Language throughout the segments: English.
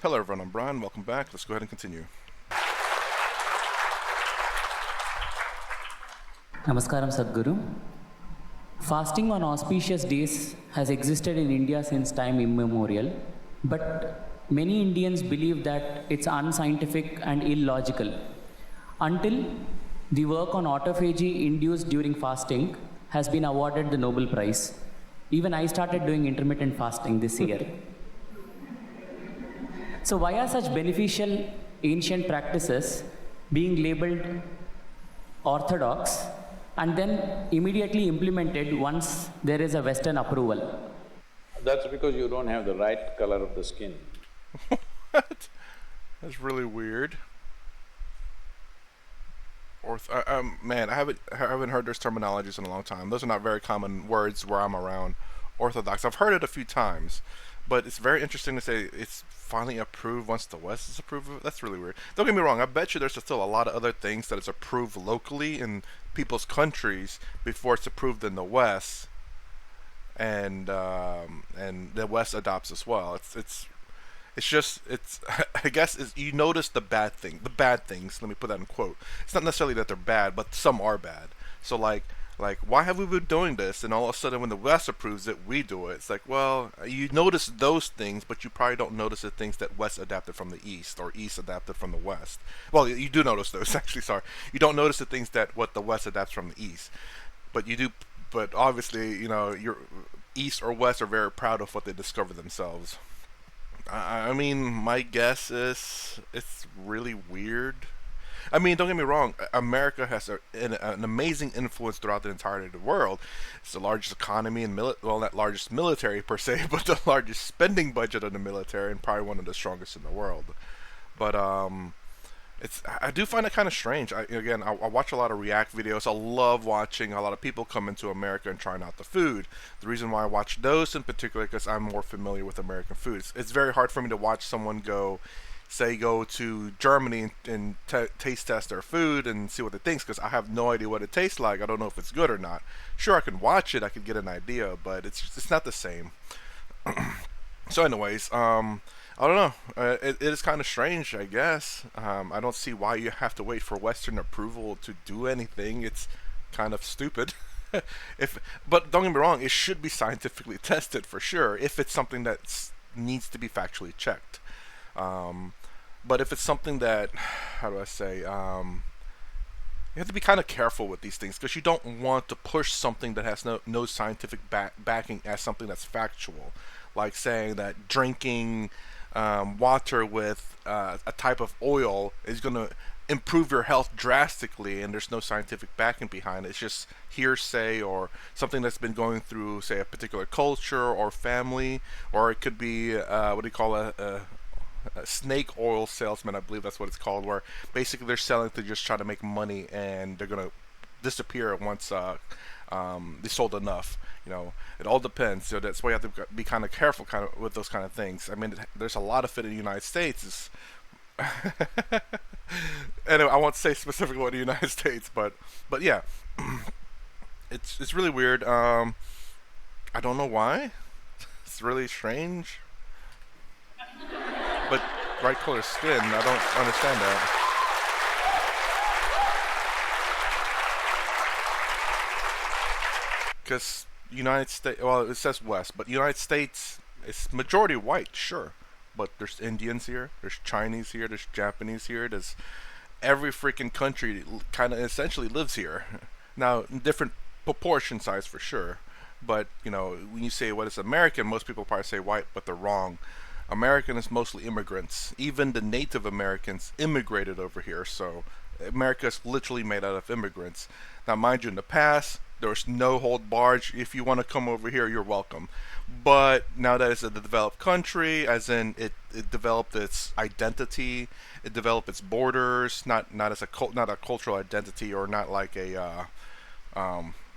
Hello everyone, I'm Brian. Welcome back. Let's go ahead and continue. Namaskaram Sadhguru. Fasting on auspicious days has existed in India since time immemorial, but many Indians believe that it's unscientific and illogical. Until the work on autophagy induced during fasting has been awarded the Nobel Prize. Even I started doing intermittent fasting this year. So, why are such beneficial ancient practices being labeled orthodox and then immediately implemented once there is a Western approval? That's because you don't have the right color of the skin. What? That's really weird. Man, I haven't heard those terminologies in a long time. Those are not very common words where I'm around. Orthodox. I've heard it a few times, but it's very interesting to say it's finally approved once the West is approved of it. That's really weird. Don't get me wrong. I bet you there's still a lot of other things that is approved locally in people's countries before it's approved in the West, and the West adopts as well. It's just it's I guess is you notice the bad things. Let me put that in quote. It's not necessarily that they're bad, but some are bad. So like why have we been doing this? And all of a sudden, when the West approves it, we do it. It's like, well, you notice those things, but you probably don't notice the things that West adapted from the East or East adapted from the West. Well, you do notice those actually. Sorry, you don't notice the things that what the West adapts from the East, but you do. But obviously, your East or West are very proud of what they discover themselves. I mean, my guess is it's really weird. I mean, don't get me wrong. America has an amazing influence throughout the entirety of the world. It's the largest economy and well, not largest military per se, but the largest spending budget of the military, and probably one of the strongest in the world. But I do find it kind of strange. I watch a lot of React videos. I love watching a lot of people come into America and trying out the food. The reason why I watch those in particular because I'm more familiar with American food. It's very hard for me to watch someone go to Germany and taste test their food and see what it thinks because I have no idea what it tastes like. I don't know if it's good or not. Sure, I can watch it. I could get an idea, but it's not the same. So, anyways, I don't know. It is kind of strange, I guess. I don't see why you have to wait for Western approval to do anything. It's kind of stupid. if, but don't get me wrong, it should be scientifically tested for sure. If it's something that needs to be factually checked. But if it's something that, how do I say, you have to be kind of careful with these things because you don't want to push something that has no scientific backing as something that's factual, like saying that drinking water with a type of oil is going to improve your health drastically, and there's no scientific backing behind it. It's just hearsay or something that's been going through, say, a particular culture or family, or it could be what do you call a snake oil salesman, I believe that's what it's called, where basically they're selling to just try to make money and they're gonna disappear once they sold enough. It all depends. So that's why you have to be kind of careful, kind of with those kind of things. I mean, there's a lot of it in the United States. Anyway, I won't say specifically what the United States, but yeah, it's really weird. I don't know why. It's really strange. But bright color skin, I don't understand that. Because United States, well, it says West, but United States is majority white, sure. But there's Indians here, there's Chinese here, there's Japanese here, there's every freaking country kind of essentially lives here. Now, in different proportion size for sure. But, when you say what is American, most people probably say white, but they're wrong. American is mostly immigrants. Even the Native Americans immigrated over here, so America is literally made out of immigrants. Now, mind you, in the past, there was no hold barge. If you want to come over here, you're welcome. But now that it's a developed country, as in it developed its identity, it developed its borders, not as not a cultural identity or not like a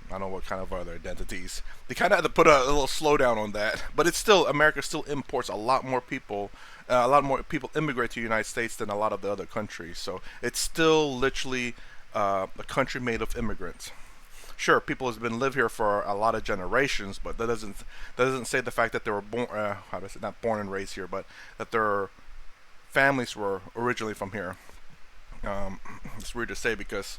I don't know what kind of other identities. They kind of had to put a little slowdown on that, but it's still America still imports a lot more people immigrate to the United States than a lot of the other countries. So it's still literally a country made of immigrants. Sure, people has been live here for a lot of generations, but that doesn't say the fact that they were born. How to say, not born and raised here, but that they're families were originally from here. It's weird to say because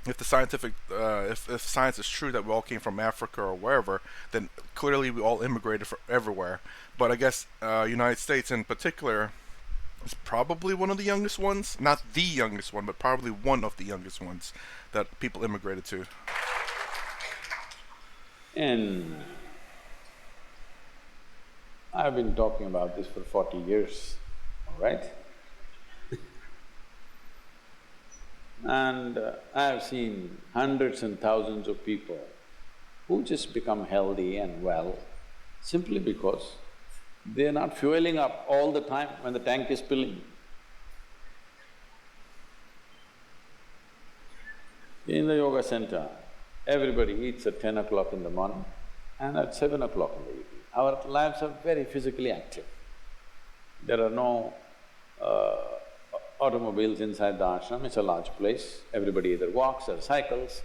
if the scientific, if science is true that we all came from Africa or wherever, then clearly we all immigrated from everywhere. But I guess United States in particular is probably one of the youngest ones. Not the youngest one, but probably one of the youngest ones that people immigrated to. And I've been talking about this for 40 years, all right? And I have seen hundreds and thousands of people who just become healthy and well simply because they're not fueling up all the time when the tank is filling. In the yoga center, everybody eats at 10 o'clock in the morning and at 7 o'clock in the evening. Our lives are very physically active. There are no automobiles inside the ashram, it's a large place. Everybody either walks or cycles.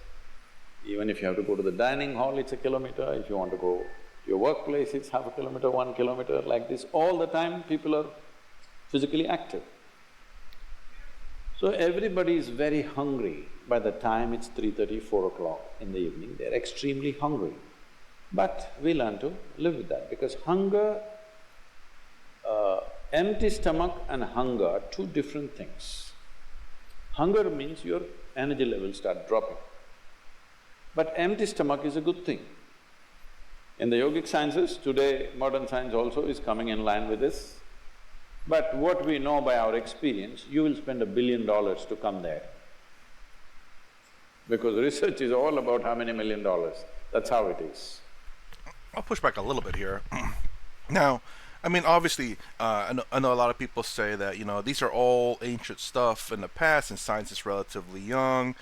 Even if you have to go to the dining hall, it's a kilometer. If you want to go to your workplace, it's half a kilometer, 1 kilometer, like this. All the time, people are physically active. So everybody is very hungry. By the time it's 3:30, 4 o'clock in the evening, they're extremely hungry. But we learn to live with that because hunger, empty stomach and hunger are two different things. Hunger means your energy levels start dropping. But empty stomach is a good thing. In the yogic sciences, today modern science also is coming in line with this. But what we know by our experience, you will spend $1 billion to come there. Because research is all about how many $1 million, that's how it is. I'll push back a little bit here. Now, I mean, obviously, I know a lot of people say that, these are all ancient stuff in the past and science is relatively young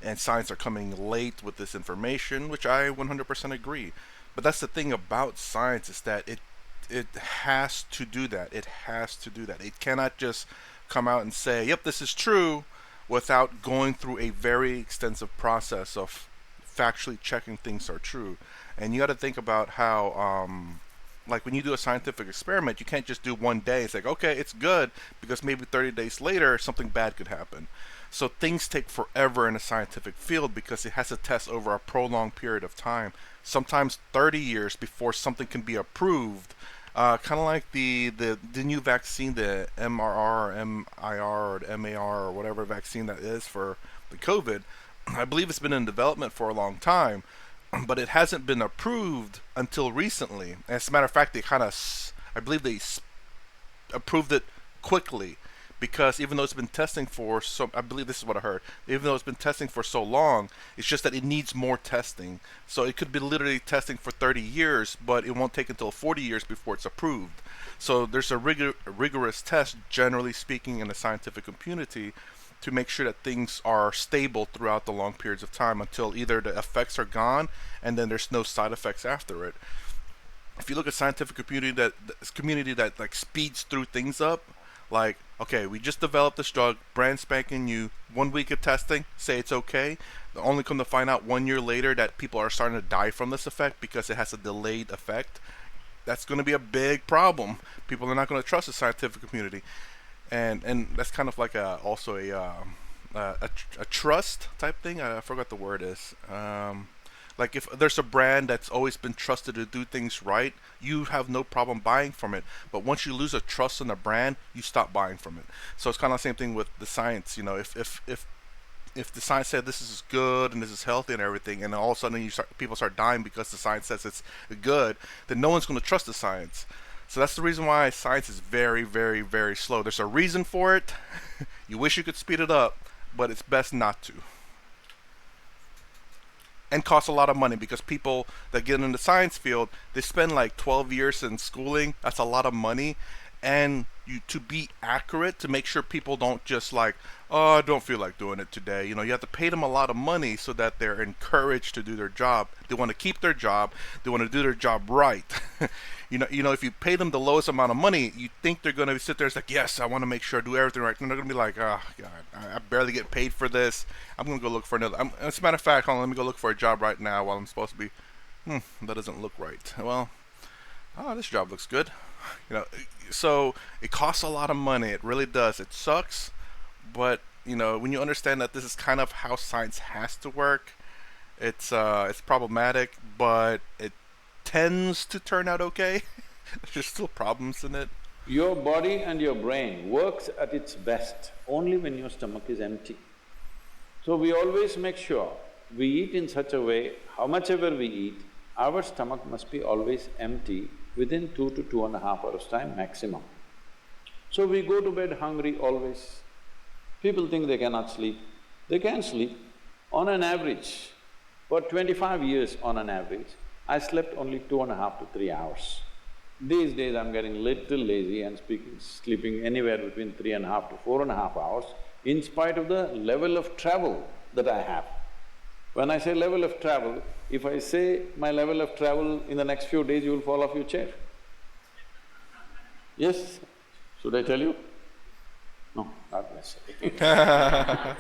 and science are coming late with this information, which I 100% agree. But that's the thing about science is that it has to do that. It has to do that. It cannot just come out and say, yep, this is true, without going through a very extensive process of factually checking things are true. And you got to think about how, like when you do a scientific experiment, you can't just do one day. It's like, okay, it's good, because maybe 30 days later, something bad could happen. So things take forever in a scientific field because it has to test over a prolonged period of time, sometimes 30 years before something can be approved. Kind of like the new vaccine, the MRR or MIR or the MAR or whatever vaccine that is for the COVID. I believe it's been in development for a long time, but it hasn't been approved until recently. As a matter of fact, I believe they approved it quickly, because even though it's been testing for I believe this is what I heard, even though it's been testing for so long, it's just that it needs more testing. So it could be literally testing for 30 years, but it won't take until 40 years before it's approved. So there's a rigorous test, generally speaking, in the scientific community to make sure that things are stable throughout the long periods of time until either the effects are gone and then there's no side effects after it. If you look at scientific community that like speeds through things up, like, okay, we just developed this drug, brand spanking new, 1 week of testing, say it's okay, only come to find out 1 year later that people are starting to die from this effect because it has a delayed effect. That's going to be a big problem. People are not going to trust the scientific community. And that's kind of like also a trust type thing. I forgot the word is. Like if there's a brand that's always been trusted to do things right, you have no problem buying from it. But once you lose a trust in a brand, you stop buying from it. So it's kind of the same thing with the science. If the science said this is good and this is healthy and everything, and all of a sudden people start dying because the science says it's good, then no one's going to trust the science. So that's the reason why science is very, very, very slow. There's a reason for it. You wish you could speed it up, but it's best not to. And costs a lot of money, because people that get in the science field, they spend like 12 years in schooling. That's a lot of money. And to be accurate, to make sure people don't just like, oh, I don't feel like doing it today. You have to pay them a lot of money so that they're encouraged to do their job. They want to keep their job. They want to do their job right. If you pay them the lowest amount of money, you think they're going to sit there and like, yes, I want to make sure I do everything right. And they're going to be like, oh, God, I barely get paid for this. I'm going to go look for another. As a matter of fact, hold on, let me go look for a job right now while I'm supposed to be, that doesn't look right. Well, this job looks good. You know, so it costs a lot of money. It really does. It sucks, but when you understand that this is kind of how science has to work, it's problematic, but it tends to turn out okay. There's still problems in it. Your body and your brain works at its best only when your stomach is empty. So we always make sure we eat in such a way, how much ever we eat, our stomach must be always empty within 2 to 2.5 hours time maximum. So we go to bed hungry always. People think they cannot sleep. They can sleep. On an average, for 25 years on an average, I slept only 2.5 to 3 hours. These days I'm getting little lazy and sleeping anywhere between 3.5 to 4.5 hours in spite of the level of travel that I have. When I say level of travel, if I say my level of travel in the next few days, you will fall off your chair. Yes? Should I tell you? No, not necessarily.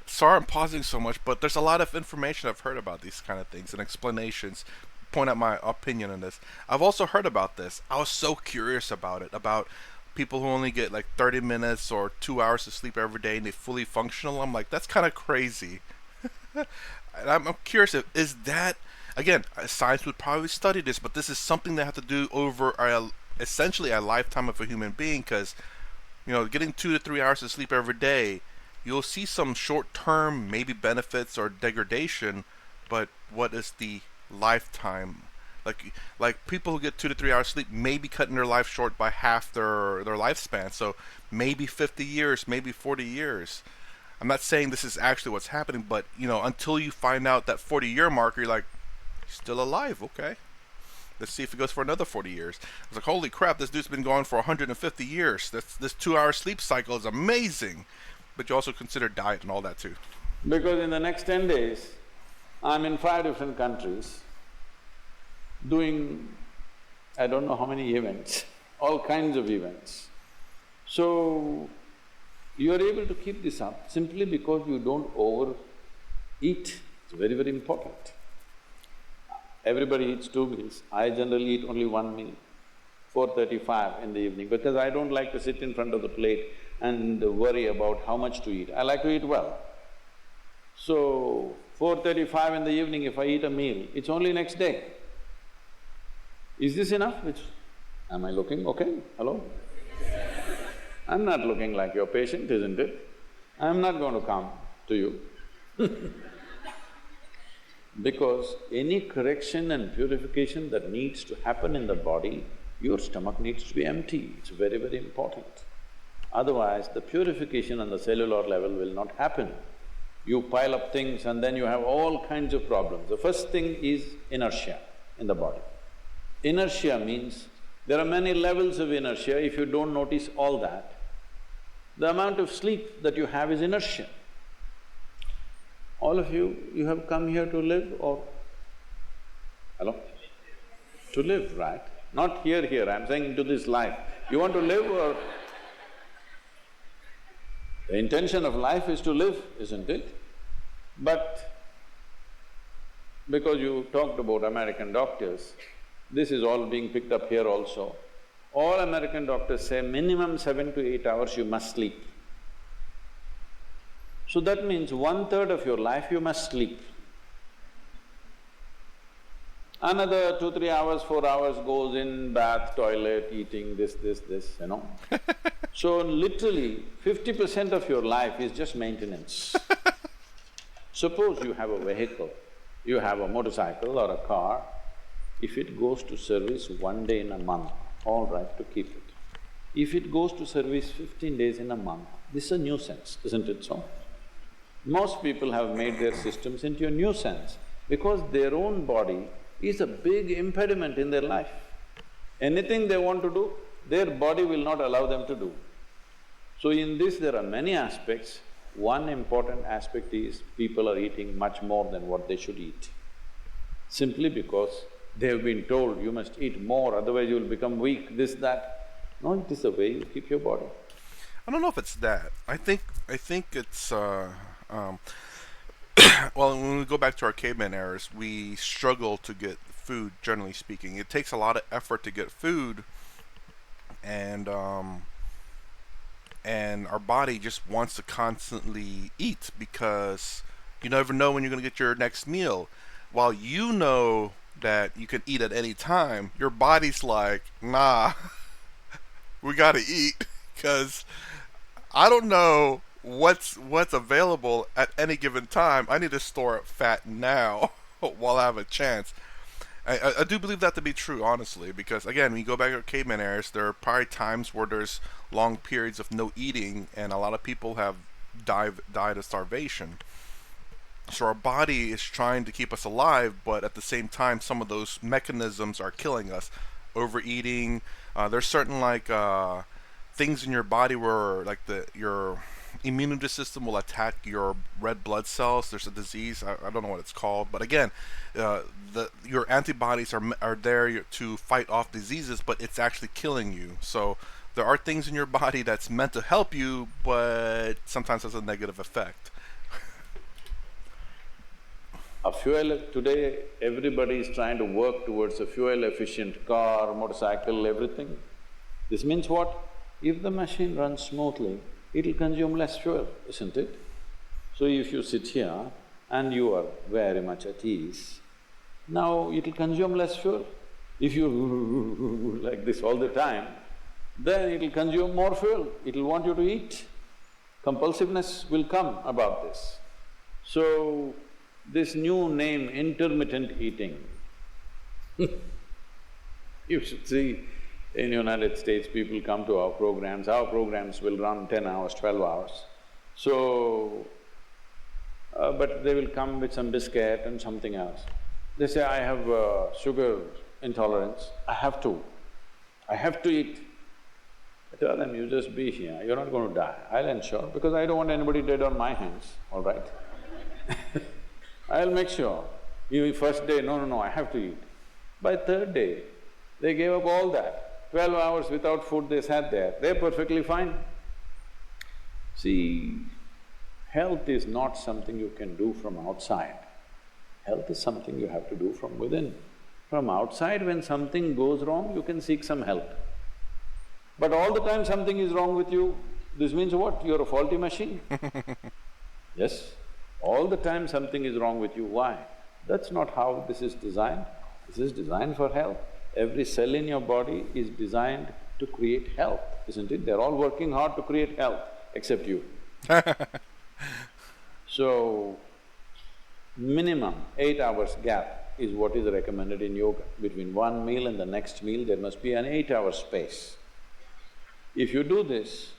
Sorry I'm pausing so much, but there's a lot of information I've heard about these kind of things and explanations. Point out my opinion on this. I've also heard about this. I was so curious about it, about people who only get like 30 minutes or 2 hours of sleep every day and they fully functional. I'm like, that's kind of crazy. And I'm curious if is that again science would probably study this, but this is something they have to do over essentially a lifetime of a human being, because getting 2 to 3 hours of sleep every day, you'll see some short-term maybe benefits or degradation, but what is the lifetime? Like people who get 2 to 3 hours sleep may be cutting their life short by half their lifespan. So maybe 50 years, maybe 40 years. I'm not saying this is actually what's happening, but until you find out that 40-year marker, you're like, still alive, okay. Let's see if it goes for another 40 years. I was like, holy crap, this dude's been going for 150 years. This 2 hour sleep cycle is amazing. But you also consider diet and all that too. Because in the next 10 days, I'm in 5 different countries doing I don't know how many events, all kinds of events. So, you are able to keep this up simply because you don't overeat. It's very, very important. Everybody eats 2 meals. I generally eat only 1 meal, 4:35 in the evening, because I don't like to sit in front of the plate and worry about how much to eat. I like to eat well. So, 4:35 in the evening, if I eat a meal, it's only next day. Is this enough? Am I looking okay? Hello? I'm not looking like your patient, isn't it? I'm not going to come to you. Because any correction and purification that needs to happen in the body, your stomach needs to be empty. It's very, very important. Otherwise, the purification on the cellular level will not happen. You pile up things and then you have all kinds of problems. The first thing is inertia in the body. Inertia means there are many levels of inertia. If you don't notice all that, the amount of sleep that you have is inertia. All of you have come here to live or… Hello? To live, right? Not here, I'm saying into this life. You want to live or… The intention of life is to live, isn't it? But because you talked about American doctors, this is all being picked up here also. All American doctors say minimum 7 to 8 hours you must sleep. So that means 1/3 of your life you must sleep. Another 2, 3 hours, 4 hours goes in bath, toilet, eating, this, So literally 50% of your life is just maintenance. Suppose you have a vehicle, you have a motorcycle or a car, if it goes to service 1 day in a month, all right to keep it. If it goes to service 15 days in a month, this is a nuisance, isn't it so? Most people have made their systems into a nuisance because their own body is a big impediment in their life. Anything they want to do, their body will not allow them to do. So in this there are many aspects. One important aspect is people are eating much more than what they should eat, simply because they have been told you must eat more, otherwise you will become weak, this, that. No, it is the way you keep your body. I don't know if it's that. I think it's well, when we go back to our caveman eras, we struggle to get food, generally speaking. It takes a lot of effort to get food, and our body just wants to constantly eat because you never know when you're going to get your next meal. While you know that you can eat at any time, your body's like, nah, we got to eat because I don't know what's available at any given time. I need to store up fat now while I have a chance. I do believe that to be true, honestly, because again, when you go back to caveman eras, there are probably times where there's long periods of no eating, and a lot of people have died of starvation. So our body is trying to keep us alive, but at the same time, some of those mechanisms are killing us. Overeating. There's certain things in your body where your immunity system will attack your red blood cells. There's a disease. I don't know what it's called, but again, your antibodies are there to fight off diseases, but it's actually killing you. So there are things in your body that's meant to help you, but sometimes has a negative effect. A fuel… Today, everybody is trying to work towards a fuel-efficient car, motorcycle, everything. This means what? If the machine runs smoothly, it'll consume less fuel, isn't it? So if you sit here and you are very much at ease, now it'll consume less fuel. If you like this all the time, then it'll consume more fuel, it'll want you to eat. Compulsiveness will come about this. So, this new name, intermittent eating, you should see in United States, people come to our programs will run 10 hours, 12 hours. So, but they will come with some biscuit and something else. They say, I have sugar intolerance, I have to eat. I tell them, you just be here, you're not going to die, I'll ensure, because I don't want anybody dead on my hands, all right? I'll make sure. You first day, no, I have to eat. By third day, they gave up all that. 12 hours without food they sat there, they're perfectly fine. See, health is not something you can do from outside. Health is something you have to do from within. From outside, when something goes wrong, you can seek some help. But all the time something is wrong with you, this means what? You're a faulty machine. Yes? All the time something is wrong with you, why? That's not how this is designed. This is designed for health. Every cell in your body is designed to create health, isn't it? They're all working hard to create health, except you. So, minimum 8 hours gap is what is recommended in yoga. Between one meal and the next meal, there must be an 8-hour space. If you do this,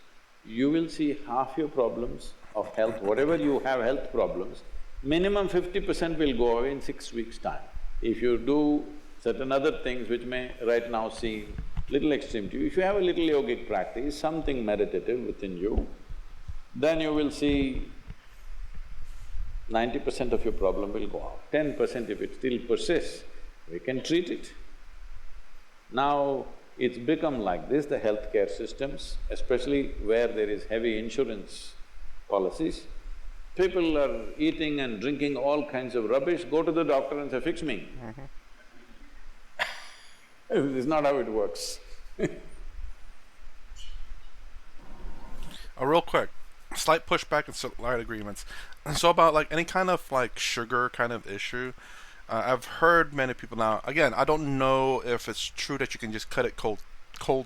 you will see half your problems of health, whatever you have health problems, minimum 50% will go away in 6 weeks' time. If you do certain other things which may right now seem little extreme to you, if you have a little yogic practice, something meditative within you, then you will see 90% of your problem will go out. 10% if it still persists, we can treat it. Now, it's become like this, the healthcare systems, especially where there is heavy insurance policies. People are eating and drinking all kinds of rubbish, go to the doctor and say, fix me. This is not how it works. Real quick, slight pushback and slight agreements. So about any kind of sugar kind of issue, I've heard many people now. Again, I don't know if it's true that you can just cut it cold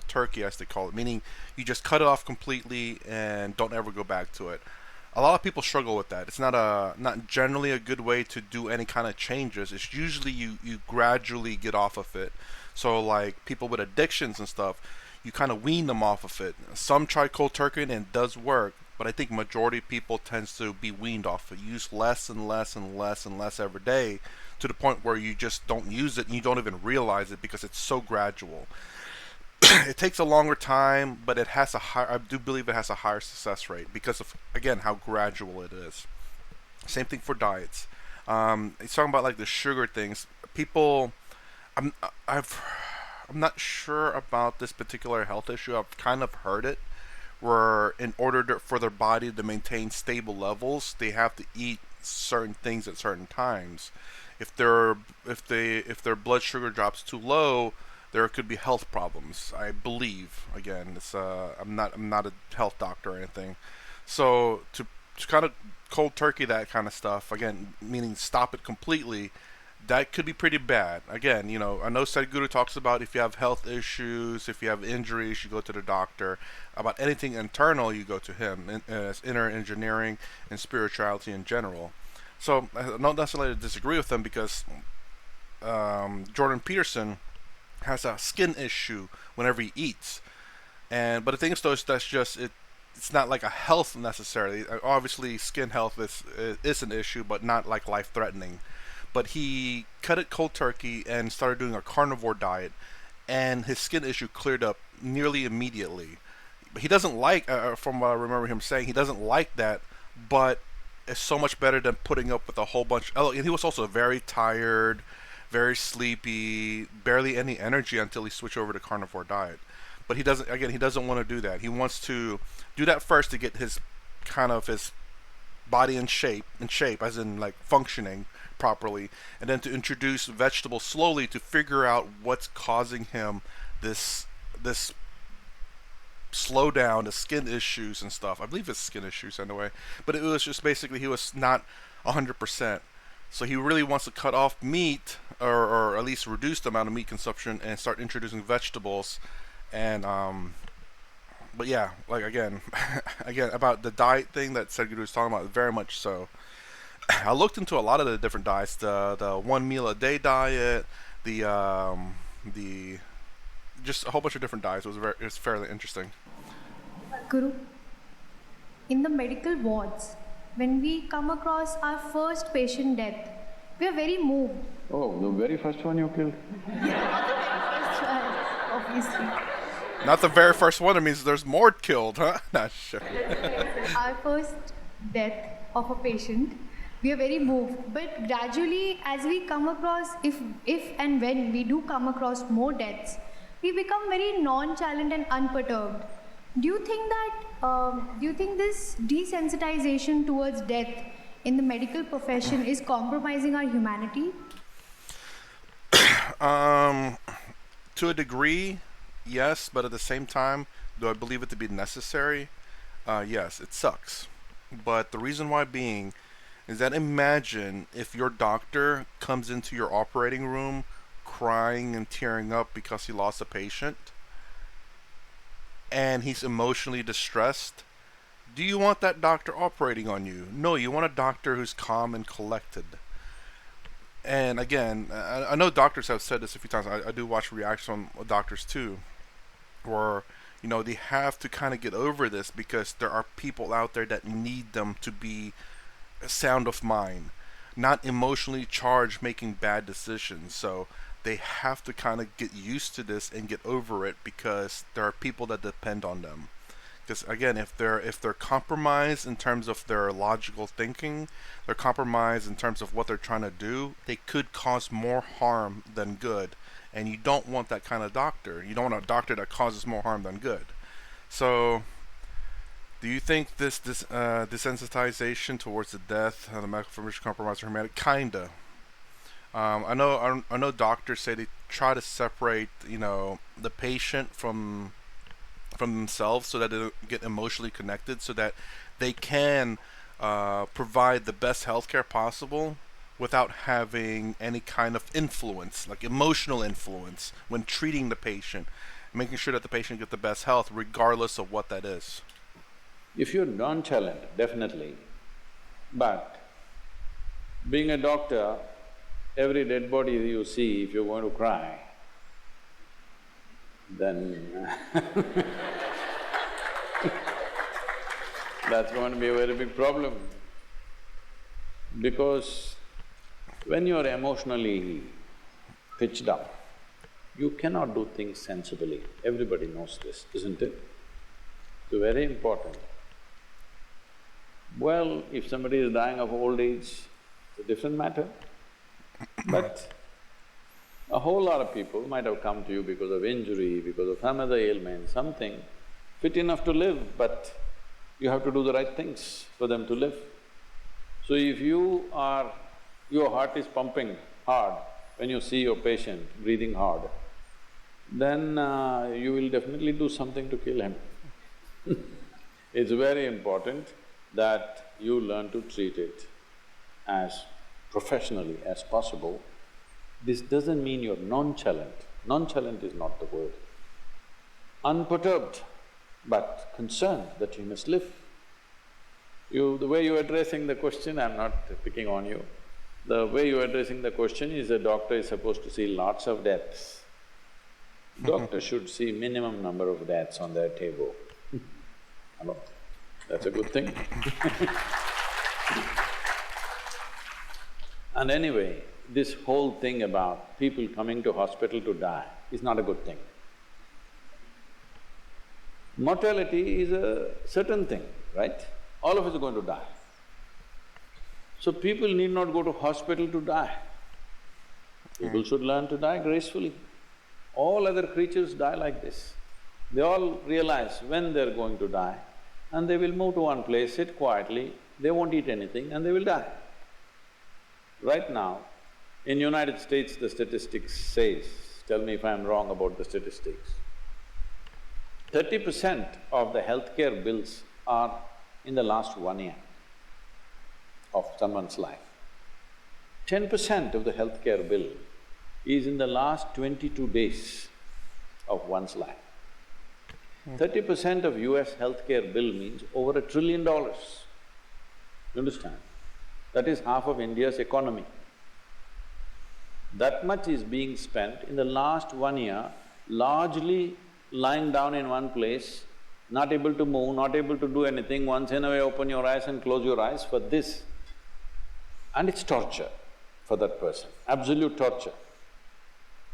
turkey, as they call it, meaning you just cut it off completely and don't ever go back to it. A lot of people struggle with that. It's not generally a good way to do any kind of changes. It's usually you gradually get off of it. So people with addictions and stuff, you kind of wean them off of it. Some try cold turkey and it does work, but I think majority of people tends to be weaned off it. Use less and less and less and less every day, to the point where you just don't use it and you don't even realize it because it's so gradual. It takes a longer time, but it has I do believe it has a higher success rate because of, again, how gradual it is. Same thing for diets. It's talking about the sugar things. People, I'm not sure about this particular health issue. I've kind of heard it, where in order for their body to maintain stable levels, they have to eat certain things at certain times. If their blood sugar drops too low, there could be health problems. I believe. Again, it's I'm not a health doctor or anything. So to kind of cold turkey that kind of stuff again, meaning stop it completely. That could be pretty bad. Again, I know Sadhguru talks about if you have health issues, if you have injuries, you go to the doctor. About anything internal, you go to him. It's inner engineering and spirituality in general. So I don't necessarily disagree with them because Jordan Peterson has a skin issue whenever he eats. But the thing is, though, is that's just it. It's not like a health necessarily. Obviously, skin health is an issue, but not like life threatening. But he cut it cold turkey and started doing a carnivore diet, and his skin issue cleared up nearly immediately. He doesn't like, from what I remember him saying, he doesn't like that, but it's so much better than putting up with a whole bunch. Oh, and he was also very tired, very sleepy, barely any energy until he switched over to carnivore diet. But he doesn't. Again, he doesn't want to do that. He wants to do that first to get his body in shape, as in like functioning properly, and then to introduce vegetables slowly to figure out what's causing him this slowdown, the skin issues and stuff. I believe it's skin issues anyway. But it was just basically he was not 100%. So he really wants to cut off meat, or at least reduce the amount of meat consumption, and start introducing vegetables. And but yeah, like again, again about the diet thing that Sadhguru was talking about, very much so. I looked into a lot of the different diets, the one meal a day diet, the just a whole bunch of different diets. It was fairly interesting. Guru, in the medical wards, when we come across our first patient death, we are very moved. Oh, the very first one you killed? Obviously. Not the very first one. It means there's more killed, huh? Not sure. Our first death of a patient, we are very moved. But gradually, as we come across, if and when we do come across more deaths, we become very nonchalant and unperturbed. Do you think this desensitization towards death in the medical profession is compromising our humanity? To a degree, yes, but at the same time, do I believe it to be necessary? Yes, it sucks. But the reason why being is that imagine if your doctor comes into your operating room crying and tearing up because he lost a patient and he's emotionally distressed. Do you want that doctor operating on you? No, you want a doctor who's calm and collected. And again, I know doctors have said this a few times. I do watch reactions on doctors too, where they have to kind of get over this because there are people out there that need them to be sound of mind, not emotionally charged, making bad decisions. So they have to kind of get used to this and get over it because there are people that depend on them. Because again, if they're compromised in terms of their logical thinking, they're compromised in terms of what they're trying to do, they could cause more harm than good. And you don't want that kind of doctor. You don't want a doctor that causes more harm than good. So, do you think this desensitization towards the death of the medical profession compromise or humanity? Kinda. I know doctors say they try to separate the patient from themselves so that they don't get emotionally connected, so that they can provide the best healthcare possible without having any kind of influence, like emotional influence, when treating the patient, making sure that the patient gets the best health regardless of what that is. If you're nonchalant, definitely, but being a doctor, every dead body you see, if you're going to cry, then that's going to be a very big problem. Because when you're emotionally pitched up, you cannot do things sensibly. Everybody knows this, isn't it? So very important. Well, if somebody is dying of old age, it's a different matter. But a whole lot of people might have come to you because of injury, because of some other ailment, something fit enough to live, but you have to do the right things for them to live. So if your heart is pumping hard when you see your patient breathing hard, then you will definitely do something to kill him. It's very important that you learn to treat it as professionally as possible. This doesn't mean you're nonchalant. Nonchalant is not the word. Unperturbed, but concerned that you must live. The way you're addressing the question, I'm not picking on you, the way you're addressing the question is a doctor is supposed to see lots of deaths. Doctor should see minimum number of deaths on their table. Hello? That's a good thing. And anyway, this whole thing about people coming to hospital to die is not a good thing. Mortality is a certain thing, right? All of us are going to die. So people need not go to hospital to die. People should learn to die gracefully. All other creatures die like this. They all realize when they're going to die and they will move to one place, sit quietly, they won't eat anything and they will die. Right now, in United States, the statistics says, tell me if I'm wrong about the statistics, 30% of the healthcare bills are in the last 1 year of someone's life. 10% of the healthcare bill is in the last 22 days of one's life. 30% of US healthcare bill means over $1 trillion. You understand? That is half of India's economy. That much is being spent in the last 1 year, largely lying down in one place, not able to move, not able to do anything, once in a way open your eyes and close your eyes for this. And it's torture for that person, absolute torture.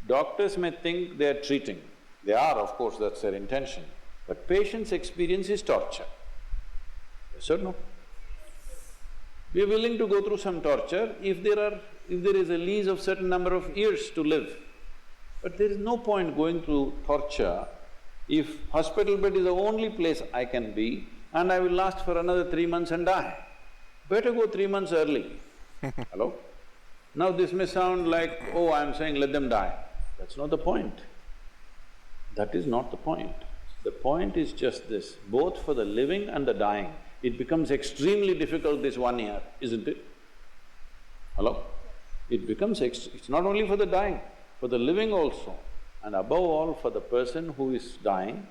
Doctors may think they are treating, they are, of course, that's their intention, but patient's experience is torture. Yes or no? We are willing to go through some torture if there is a lease of certain number of years to live. But there is no point going through torture if hospital bed is the only place I can be and I will last for another 3 months and die. Better go 3 months early. Hello? Now this may sound like, oh, I'm saying let them die. That's not the point. That is not the point. The point is just this, both for the living and the dying, it becomes extremely difficult this 1 year, isn't it? Hello? It becomes it's not only for the dying, for the living also, and above all for the person who is dying,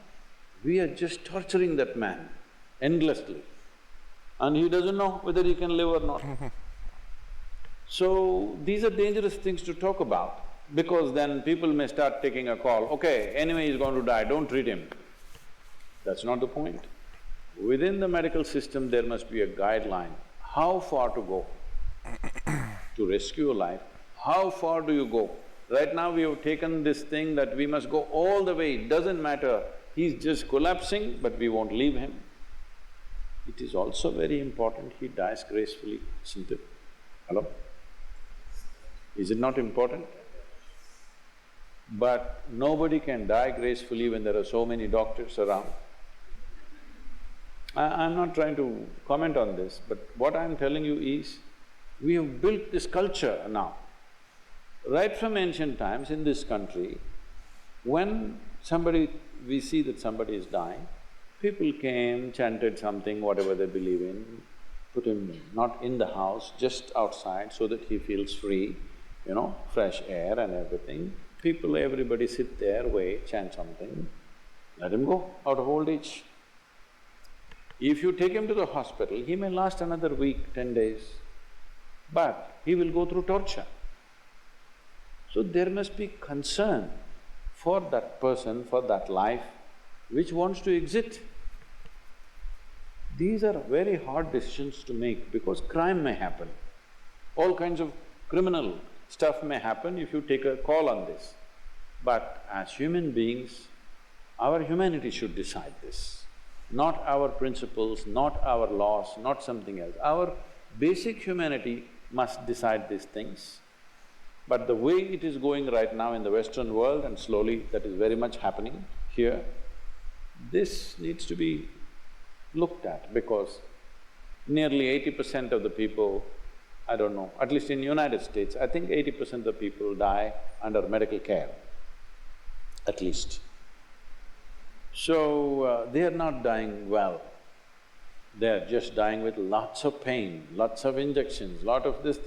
we are just torturing that man endlessly, and he doesn't know whether he can live or not. So, these are dangerous things to talk about, because then people may start taking a call, okay, anyway he's going to die, don't treat him. That's not the point. Within the medical system, there must be a guideline, how far to go to rescue a life, how far do you go? Right now we have taken this thing that we must go all the way, it doesn't matter, he's just collapsing, but we won't leave him. It is also very important he dies gracefully, isn't it? Hello? Is it not important? But nobody can die gracefully when there are so many doctors around. I'm not trying to comment on this, but what I'm telling you is, we have built this culture now. Right from ancient times in this country, when we see that somebody is dying, people came, chanted something, whatever they believe in, put him not in the house, just outside so that he feels free, fresh air and everything. People, everybody sit there, wait, chant something, let him go out of old age. If you take him to the hospital, he may last another week, 10 days, but he will go through torture. So there must be concern for that person, for that life which wants to exit. These are very hard decisions to make because crime may happen. All kinds of criminal stuff may happen if you take a call on this. But as human beings, our humanity should decide this. Not our principles, not our laws, not something else. Our basic humanity must decide these things. But the way it is going right now in the Western world, and slowly that is very much happening here, this needs to be looked at because nearly 80% of the people, I don't know, at least in United States, I think 80% of the people die under medical care. at least. So, they are not dying well. They are just dying with lots of pain, lots of injections, lot of this,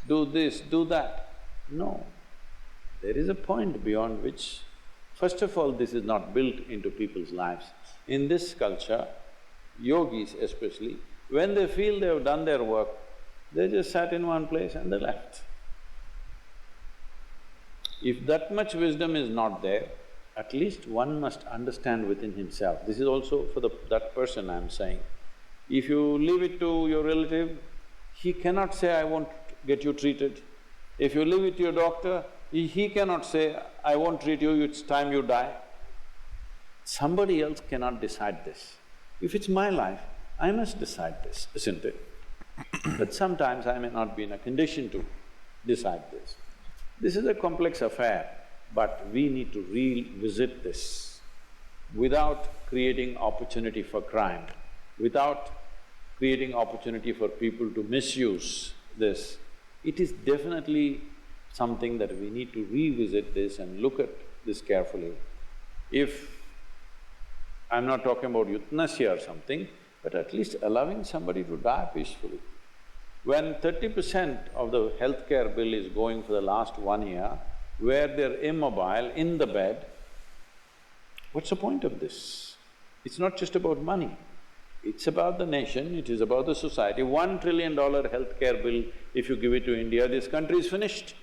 do that. No, there is a point beyond which, first of all, this is not built into people's lives. In this culture, yogis especially, when they feel they have done their work, they just sat in one place and they left. If that much wisdom is not there, at least one must understand within himself. This is also for that person I'm saying. If you leave it to your relative, he cannot say, I won't get you treated. If you leave it to your doctor, he cannot say, I won't treat you, it's time you die. Somebody else cannot decide this. If it's my life, I must decide this, isn't it? But sometimes I may not be in a condition to decide this. This is a complex affair, but we need to revisit this without creating opportunity for crime, without creating opportunity for people to misuse this. It is definitely something that we need to revisit this and look at this carefully. If… I'm not talking about euthanasia or something, but at least allowing somebody to die peacefully. When 30% of the healthcare bill is going for the last 1 year, where they're immobile in the bed, what's the point of this? It's not just about money, it's about the nation, it is about the society. $1 trillion healthcare bill, if you give it to India, this country is finished.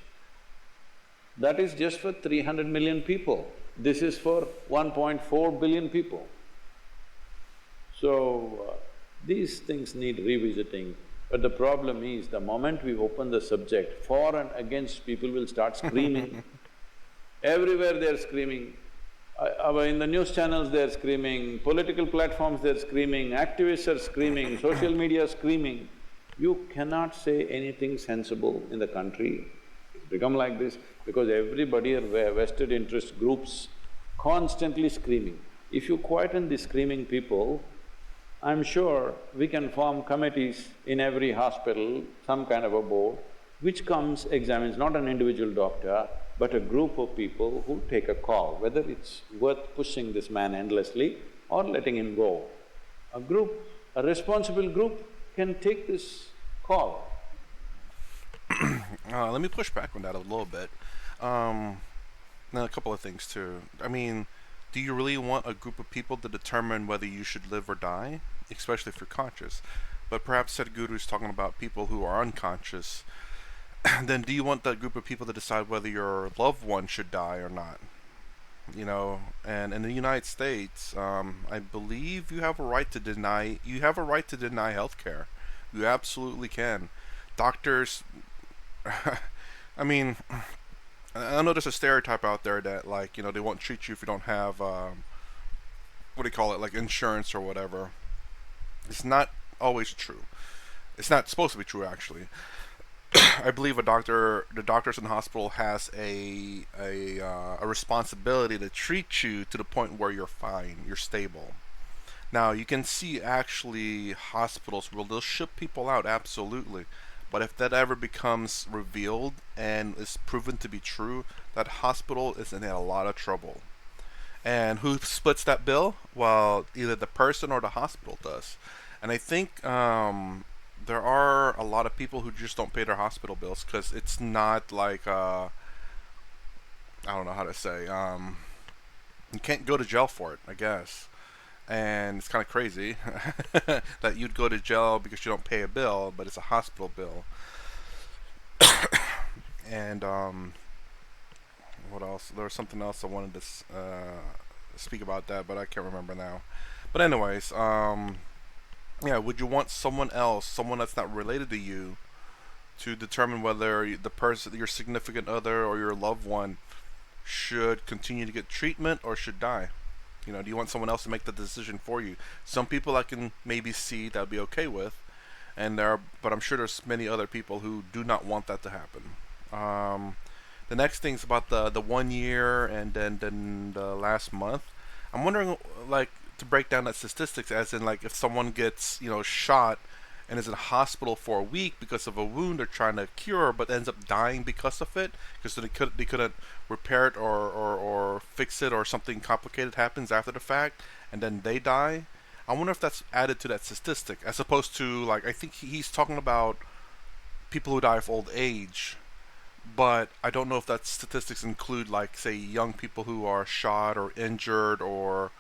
That is just for 300 million people. This is for 1.4 billion people. So, these things need revisiting. But the problem is, the moment we open the subject, for and against, people will start screaming. Everywhere they're screaming. In the news channels they're screaming, political platforms they're screaming, activists are screaming, social media screaming. You cannot say anything sensible in the country. It's become like this because everybody are vested interest groups constantly screaming. If you quieten the screaming people, I'm sure we can form committees in every hospital, some kind of a board, which comes, examines not an individual doctor, but a group of people who take a call, whether it's worth pushing this man endlessly or letting him go. A group, a responsible group can take this call. Let me push back on that a little bit. Now a couple of things too. I mean, do you really want a group of people to determine whether you should live or die? Especially if you're conscious. But perhaps Sadhguru is talking about people who are unconscious. Then do you want that group of people to decide whether your loved one should die or not? You know, and in the United States, I believe you have a right to deny health care. You absolutely can. Doctors… I mean, I know there's a stereotype out there that, like, you know, they won't treat you if you don't have, what do you call it, like insurance or whatever. It's not always true. It's not supposed to be true, actually. I believe the doctors in the hospital has a responsibility to treat you to the point where you're fine, you're stable. Now, you can see actually hospitals where they'll ship people out, absolutely. But if that ever becomes revealed and is proven to be true, that hospital is in a lot of trouble. And who splits that bill? Well, either the person or the hospital does. And I think there are a lot of people who just don't pay their hospital bills because it's not like, I don't know how to say, you can't go to jail for it, I guess. And it's kind of crazy that you'd go to jail because you don't pay a bill, but it's a hospital bill. And what else? There was something else I wanted to speak about that, but I can't remember now. But anyways, yeah, would you want someone else, someone that's not related to you, to determine whether the person, your significant other or your loved one, should continue to get treatment or should die? You know, do you want someone else to make the decision for you? Some people I can maybe see that I'd be okay with, but I'm sure there's many other people who do not want that to happen. The next thing's about the 1 year and then the last month. I'm wondering, like, to break down that statistics, as in, like, if someone gets, you know, shot and is in a hospital for a week because of a wound they're trying to cure, but ends up dying because of it, because they couldn't repair it or fix it, or something complicated happens after the fact, and then they die. I wonder if that's added to that statistic, as opposed to, like, I think he's talking about people who die of old age, but I don't know if that statistics include, like, say, young people who are shot or injured, or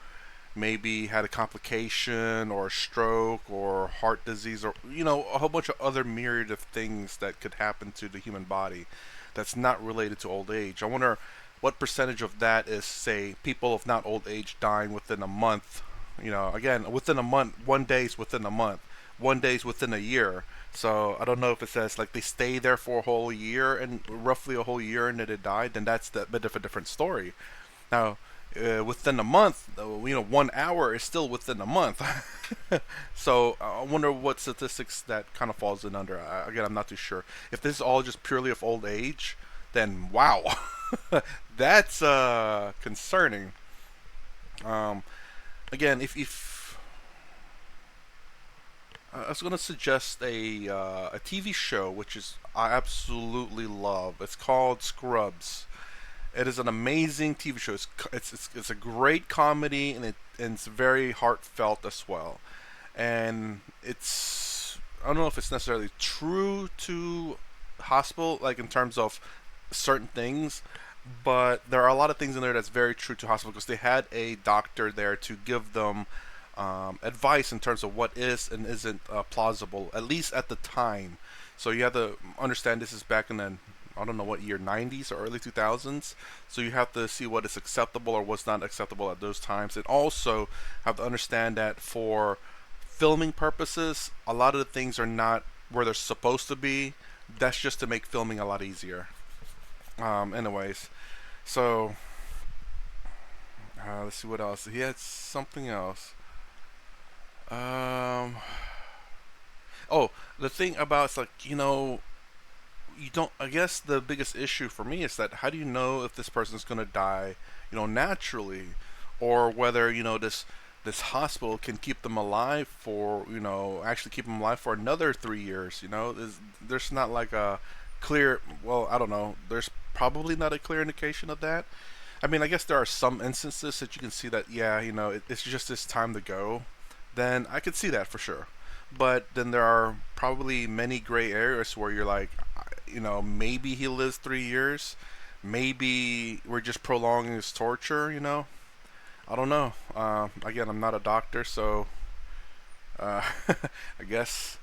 maybe had a complication or a stroke or heart disease, or a whole bunch of other myriad of things that could happen to the human body that's not related to old age. I wonder what percentage of that is, say, people of not old age dying within a month. Again, within a month. One day is within a month. One day is within a year. So I don't know if it says, like, they stay there for a whole year, and roughly a whole year, and then they died. Then that's a bit of a different story. Now, within a month, 1 hour is still within a month. So I wonder what statistics that kind of falls in under. Again, I'm not too sure. If this is all just purely of old age, then wow, that's concerning. Again, if I was going to suggest a TV show, which is I absolutely love. It's called Scrubs. It is an amazing TV show. It's a great comedy, and it's very heartfelt as well. And I don't know if it's necessarily true to hospital, like, in terms of certain things, but there are a lot of things in there that's very true to hospital, because they had a doctor there to give them advice in terms of what is and isn't plausible, at least at the time. So you have to understand this is back in the, I don't know what year, 90s or early 2000s. So you have to see what is acceptable or what's not acceptable at those times. And also have to understand that for filming purposes, a lot of the things are not where they're supposed to be. That's just to make filming a lot easier. Anyways, so let's see what else. He had something else. Oh, the thing about it's like, you don't. I guess the biggest issue for me is that how do you know if this person's gonna die, naturally, or whether this hospital can keep them alive for actually keep them alive for another 3 years. There's not like a clear. Well, I don't know. There's probably not a clear indication of that. I mean, I guess there are some instances that you can see that, yeah, it's just this time to go. Then I could see that for sure. But then there are probably many gray areas where you're like, maybe he lives 3 years. Maybe we're just prolonging his torture, I don't know. Again, I'm not a doctor, so I guess.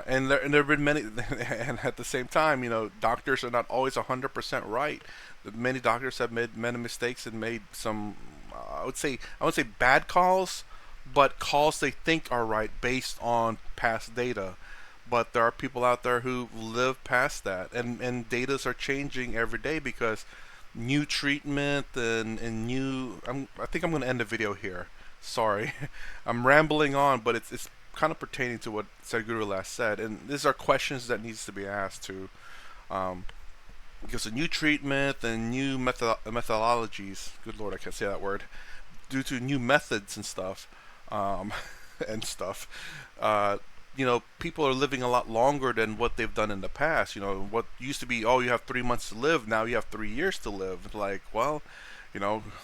And there have been many, and at the same time, doctors are not always 100% right. Many doctors have made many mistakes and made some, I would say bad calls, but calls they think are right based on past data. But there are people out there who live past that, and datas are changing every day because new treatment and new. I think I'm going to end the video here. Sorry, I'm rambling on, but it's kind of pertaining to what Sadhguru last said, and these are questions that needs to be asked too, because of new treatment and new methodologies. Good Lord, I can't say that word. Due to new methods and stuff, and stuff. People are living a lot longer than what they've done in the past. What used to be, oh, you have 3 months to live, now you have 3 years to live. Like, well,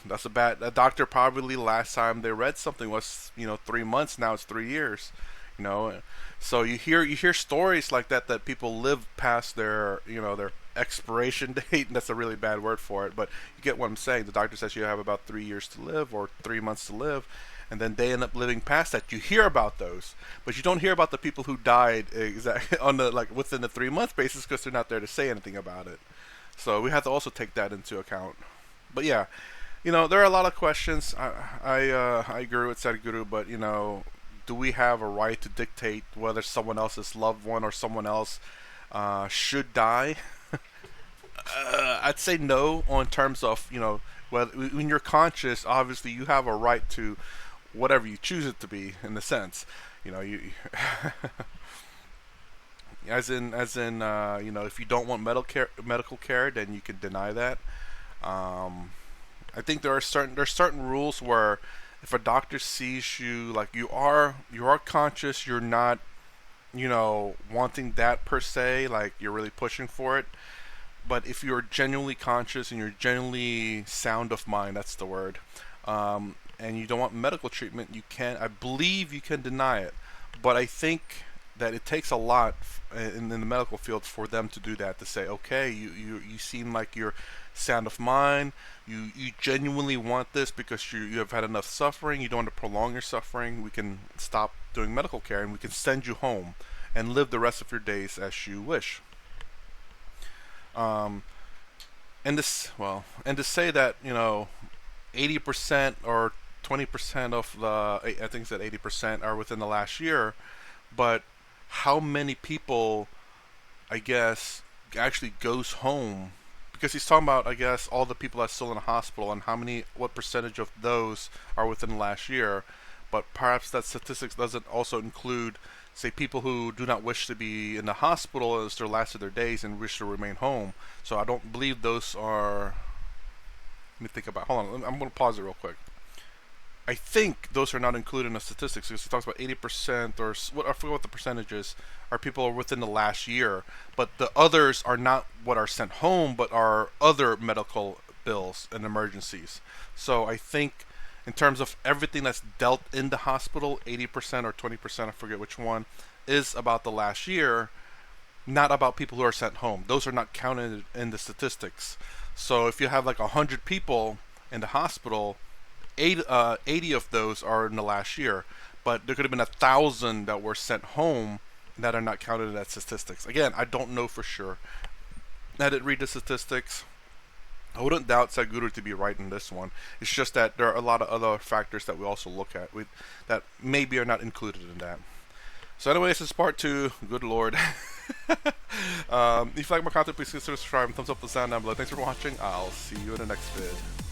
that's a doctor probably last time they read something was, 3 months, now it's 3 years. So you hear stories like that people live past their expiration date, and that's a really bad word for it, but you get what I'm saying. The doctor says you have about 3 years to live or 3 months to live, and then they end up living past that. You hear about those, but you don't hear about the people who died exactly on the within the 3 month basis, because they're not there to say anything about it. So we have to also take that into account. But yeah, there are a lot of questions. I agree with Sadhguru, but do we have a right to dictate whether someone else's loved one or someone else should die? I'd say no, on terms of when you're conscious, obviously you have a right to whatever you choose it to be, in a sense. You as in if you don't want medical care, then you can deny that. I think there's certain rules where if a doctor sees you, like, you are conscious, you're not wanting that per se, like you're really pushing for it. But if you're genuinely conscious and you're genuinely sound of mind, that's the word, and you don't want medical treatment, I believe you can deny it. But I think that it takes a lot in the medical field for them to do that, to say, okay, you seem like you're sound of mind, you genuinely want this because you have had enough suffering, you don't want to prolong your suffering, we can stop doing medical care and we can send you home and live the rest of your days as you wish. Um, and to say that 80% or 20% of the, I think that 80% are within the last year, but how many people, I guess, actually goes home? Because he's talking about, I guess, all the people that's still in the hospital and what percentage of those are within the last year. But perhaps that statistics doesn't also include, say, people who do not wish to be in the hospital as their last of their days and wish to remain home. So I don't believe those are. Let me think about. Hold on, I'm going to pause it real quick. I think those are not included in the statistics because he talks about 80% or what, I forget what the percentage is, are people within the last year. But the others are not what are sent home, but are other medical bills and emergencies. So I think in terms of everything that's dealt in the hospital, 80% or 20%, I forget which one, is about the last year, not about people who are sent home. Those are not counted in the statistics. So if you have like 100 people in the hospital, 80 of those are in the last year, but there could have been 1,000 that were sent home that are not counted in that statistics. Again, I don't know for sure. I didn't read the statistics. I wouldn't doubt Sadhguru to be right in this one. It's just that there are a lot of other factors that we also look at that maybe are not included in that. So anyway, this is part 2. Good Lord. If you like my content, please consider subscribing. Thumbs up the sound down below. Thanks for watching. I'll see you in the next vid.